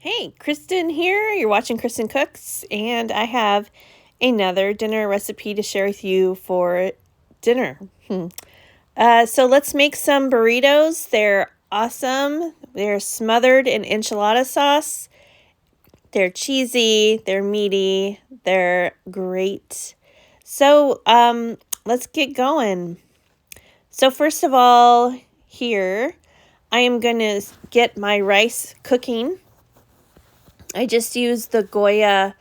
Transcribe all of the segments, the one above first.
Hey, Kristen here. You're watching Kristincooks, and I have another dinner recipe to share with you for dinner. So let's make some burritos. They're awesome. They're smothered in enchilada sauce. They're cheesy. They're meaty. They're great. So let's get going. So first of all, here I am going to get my rice cooking. I just used the Goya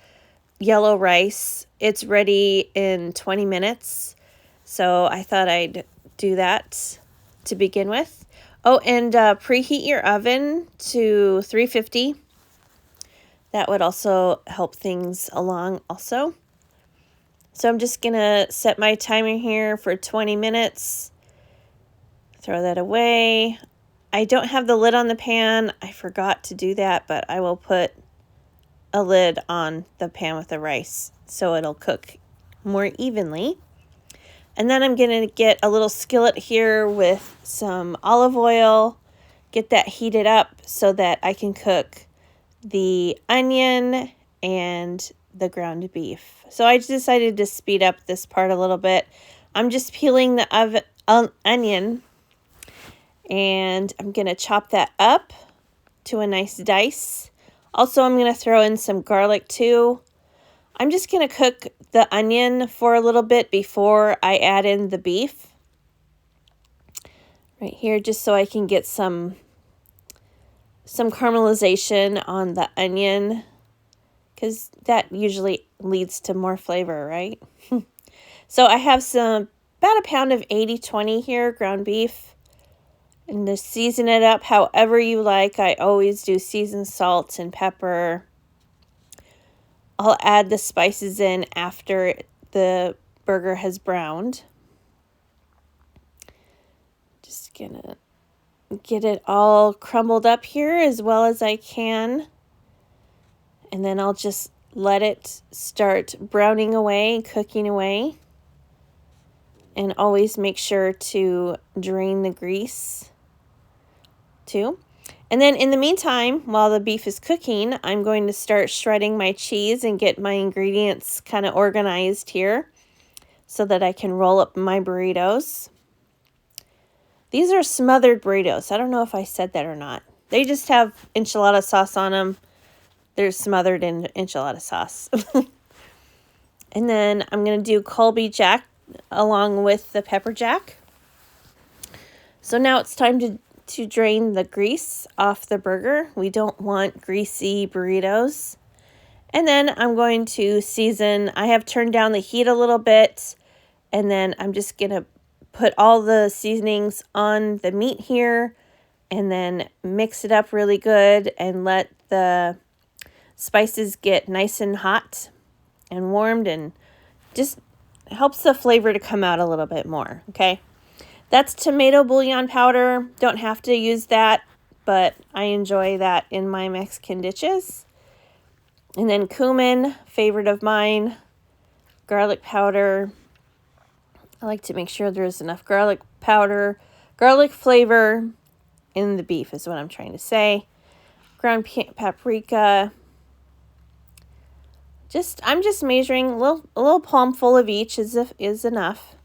yellow rice. It's ready in 20 minutes. So I thought I'd do that to begin with. Oh, and preheat your oven to 350. That would also help things along also. So I'm just going to set my timer here for 20 minutes. Throw that away. I don't have the lid on the pan. I forgot to do that, but I will put a lid on the pan with the rice so it'll cook more evenly. And then I'm going to get a little skillet here with some olive oil, get that heated up so that I can cook the onion and the ground beef. So I decided to speed up this part a little bit. I'm just peeling the onion, and I'm going to chop that up to a nice dice. Also, I'm going to throw in some garlic too. I'm just going to cook the onion for a little bit before I add in the beef. Right here, just so I can get some caramelization on the onion, because that usually leads to more flavor, right? So I have about a pound of 80/20 here, ground beef. And to season it up however you like. I always do seasoned salt and pepper. I'll add the spices in after the burger has browned. Just gonna get it all crumbled up here as well as I can. And then I'll just let it start browning away, cooking away. And always make sure to drain the grease too. And then in the meantime, while the beef is cooking, I'm going to start shredding my cheese and get my ingredients kind of organized here so that I can roll up my burritos. These are smothered burritos. I don't know if I said that or not. They just have enchilada sauce on them. They're smothered in enchilada sauce. And then I'm going to do Colby Jack along with the pepper jack. So now it's time to drain the grease off the burger. We don't want greasy burritos. And then I'm going to season. I have turned down the heat a little bit, and then I'm just going to put all the seasonings on the meat here and then mix it up really good and let the spices get nice and hot and warmed, and just helps the flavor to come out a little bit more, okay? That's tomato bouillon powder. Don't have to use that, but I enjoy that in my Mexican dishes. And then cumin, favorite of mine. Garlic powder. I like to make sure there's enough garlic powder, garlic flavor in the beef is what I'm trying to say. Ground paprika. I'm just measuring a little palmful of each is enough.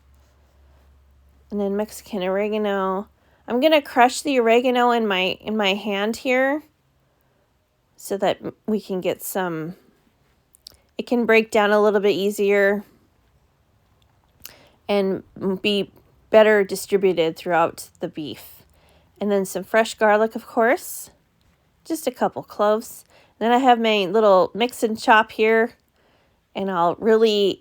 And then Mexican oregano. I'm going to crush the oregano in my hand here so that we can get it can break down a little bit easier and be better distributed throughout the beef. And then some fresh garlic, of course. Just a couple cloves. Then I have my little mix and chop here, and I'll really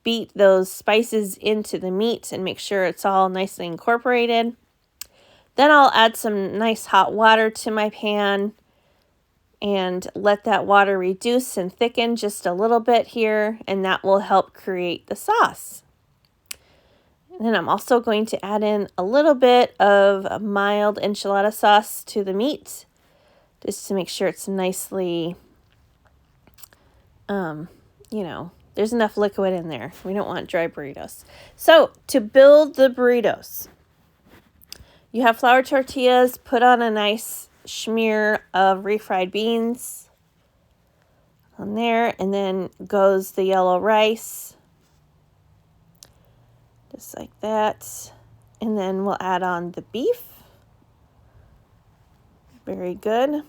beat those spices into the meat and make sure it's all nicely incorporated. Then I'll add some nice hot water to my pan and let that water reduce and thicken just a little bit here, and that will help create the sauce. And then I'm also going to add in a little bit of mild enchilada sauce to the meat just to make sure it's nicely, there's enough liquid in there. We don't want dry burritos. So to build the burritos, you have flour tortillas, put on a nice smear of refried beans on there, and then goes the yellow rice, just like that. And then we'll add on the beef. Very good.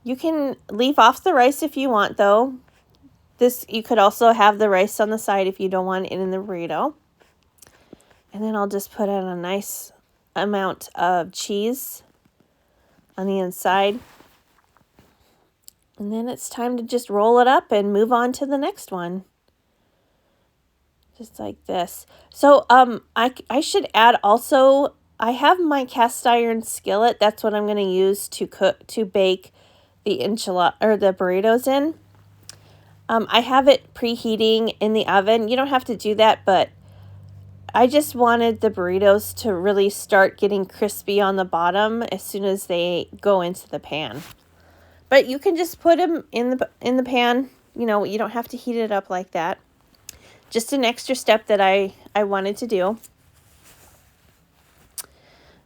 You can leave off the rice if you want, though. You could also have the rice on the side if you don't want it in the burrito. And then I'll just put in a nice amount of cheese on the inside. And then it's time to just roll it up and move on to the next one. Just like this. So I should add also, I have my cast iron skillet. That's what I'm going to use to bake the enchilada or the burritos in. I have it preheating in the oven. You don't have to do that, but I just wanted the burritos to really start getting crispy on the bottom as soon as they go into the pan. But you can just put them in the pan. You know, you don't have to heat it up like that. Just an extra step that I wanted to do.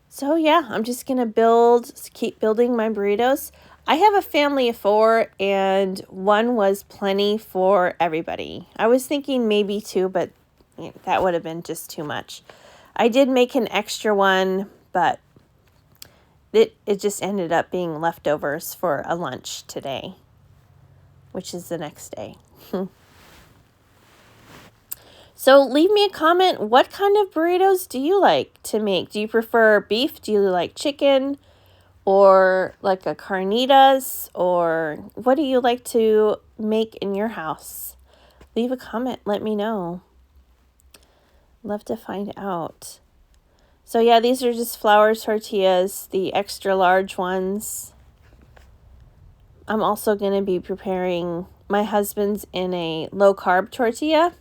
So yeah, I'm just going to keep building my burritos. I have a family of 4, and one was plenty for everybody. I was thinking maybe 2, but that would have been just too much. I did make an extra one, but it just ended up being leftovers for a lunch today, which is the next day. So leave me a comment. What kind of burritos do you like to make? Do you prefer beef? Do you like chicken? Or like a carnitas? Or what do you like to make in your house? Leave a comment. Let me know. Love to find out. So yeah, these are just flour tortillas, the extra large ones. I'm also going to be preparing my husband's in a low carb tortilla.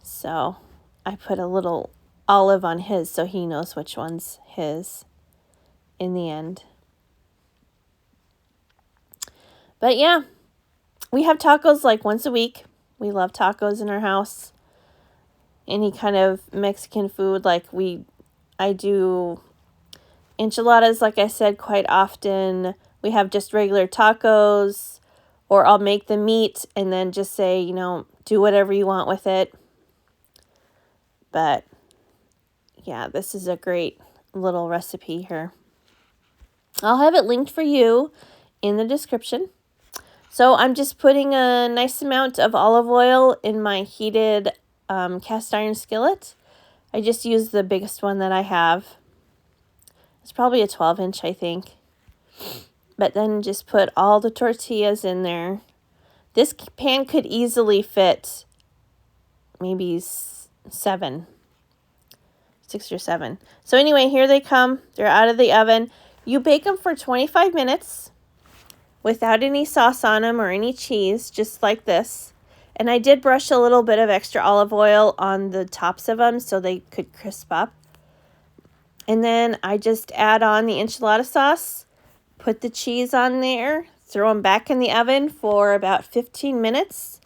So I put a little olive on his so he knows which one's his in the end. But yeah, we have tacos like once a week. We love tacos in our house. Any kind of Mexican food, like I do enchiladas, like I said, quite often. We have just regular tacos, or I'll make the meat and then just say, you know, do whatever you want with it. But yeah, this is a great little recipe here. I'll have it linked for you in the description. So I'm just putting a nice amount of olive oil in my heated cast iron skillet. I just used the biggest one that I have. It's probably a 12-inch, I think. But then just put all the tortillas in there. This pan could easily fit maybe 6 or 7. So anyway, here they come. They're out of the oven. You bake them for 25 minutes without any sauce on them or any cheese, just like this. And I did brush a little bit of extra olive oil on the tops of them so they could crisp up. And then I just add on the enchilada sauce, put the cheese on there, throw them back in the oven for about 15 minutes.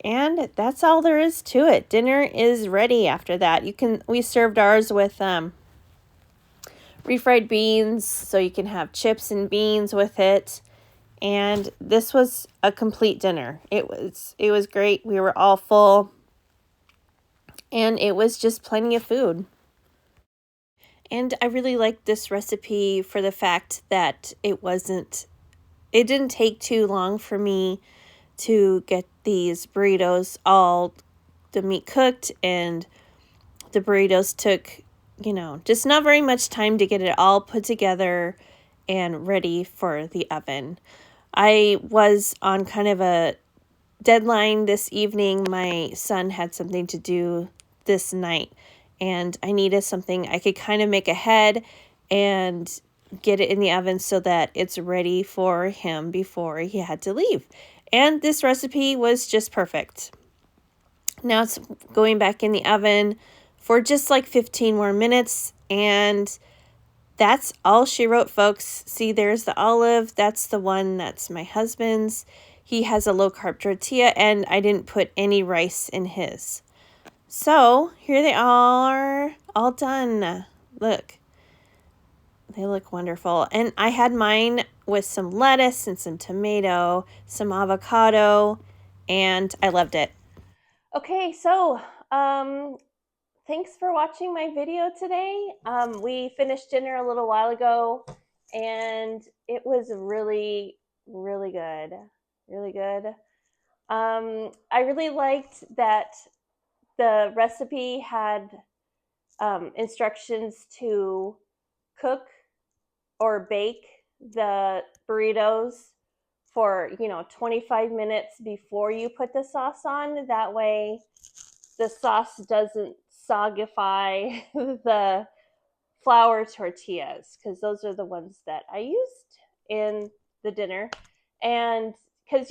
And that's all there is to it. Dinner is ready after that. We served ours with refried beans, so you can have chips and beans with it. And this was a complete dinner. It was great. We were all full. And it was just plenty of food. And I really liked this recipe for the fact that it didn't take too long for me to get these burritos, all the meat cooked, and the burritos took, just not very much time to get it all put together and ready for the oven. I was on kind of a deadline this evening. My son had something to do this night, and I needed something I could kind of make ahead and get it in the oven so that it's ready for him before he had to leave. And this recipe was just perfect. Now it's going back in the oven for just like 15 more minutes, and that's all she wrote, folks. See, there's the olive. That's the one that's my husband's. He has a low-carb tortilla, and I didn't put any rice in his. So here they are, all done. Look, They look wonderful. And I had mine with some lettuce and some tomato, some avocado, and I loved it. Okay, so thanks for watching my video today. We finished dinner a little while ago, and it was really, really good. Really good. I really liked that the recipe had instructions to cook or bake the burritos for 25 minutes before you put the sauce on. That way the sauce doesn't sogify the flour tortillas, because those are the ones that I used in the dinner. And because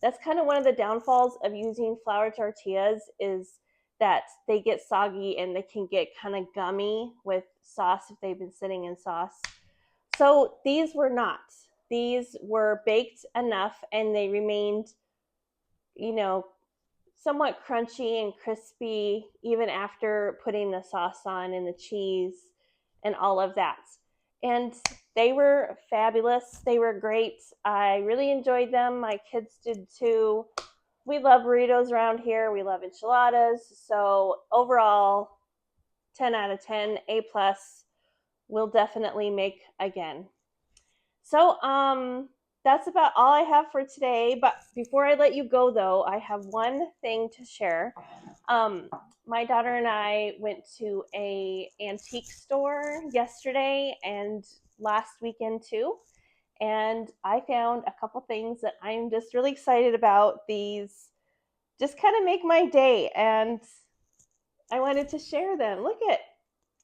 that's kind of one of the downfalls of using flour tortillas, is that they get soggy and they can get kind of gummy with sauce if they've been sitting in sauce. So these were not. These were baked enough and they remained, somewhat crunchy and crispy even after putting the sauce on and the cheese and all of that. And they were fabulous. They were great. I really enjoyed them. My kids did too. We love burritos around here. We love enchiladas. So overall, 10 out of 10, A plus. We'll definitely make again. So that's about all I have for today. But before I let you go, though, I have one thing to share. My daughter and I went to a antique store yesterday and last weekend too, and I found a couple things that I'm just really excited about. These just kind of make my day, and I wanted to share them. Look at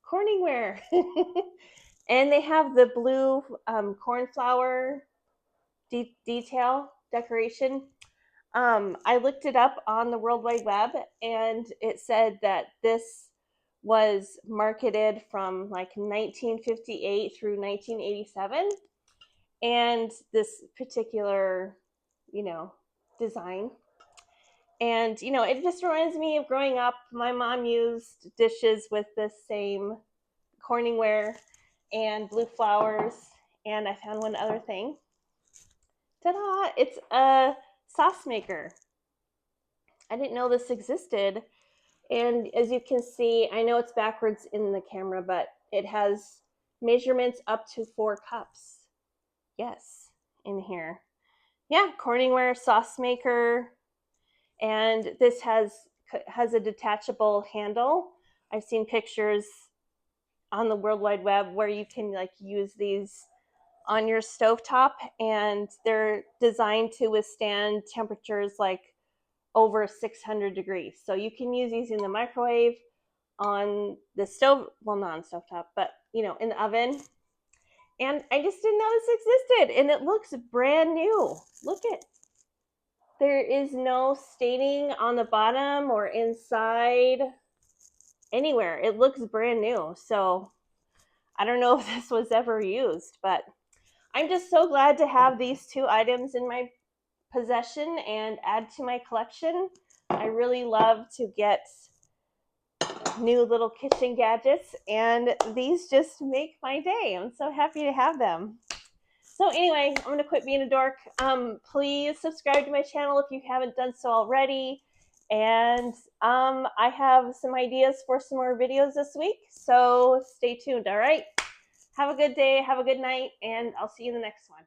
Corningware. And they have the blue cornflower detail decoration. I looked it up on the World Wide Web, and it said that this was marketed from like 1958 through 1987. And this particular, design. And, it just reminds me of growing up. My mom used dishes with this same Corningware and blue flowers. And I found one other thing. Ta-da! It's a sauce maker. I didn't know this existed. And as you can see, I know it's backwards in the camera, but it has measurements up to 4 cups. Yes, in here. Yeah, Corningware sauce maker. And this has a detachable handle. I've seen pictures on the World Wide Web where you can use these on your stovetop, and they're designed to withstand temperatures like over 600 degrees. So you can use these in the microwave, on the stove, well, not on stovetop, but in the oven. And I just didn't know this existed, and it looks brand new. Look at, there is no staining on the bottom or inside anywhere. It looks brand new. So I don't know if this was ever used, but I'm just so glad to have these 2 items in my possession and add to my collection. I really love to get new little kitchen gadgets, and these just make my day. I'm so happy to have them. So anyway, I'm going to quit being a dork. Please subscribe to my channel if you haven't done so already. And I have some ideas for some more videos this week, so stay tuned, all right? Have a good day, have a good night, and I'll see you in the next one.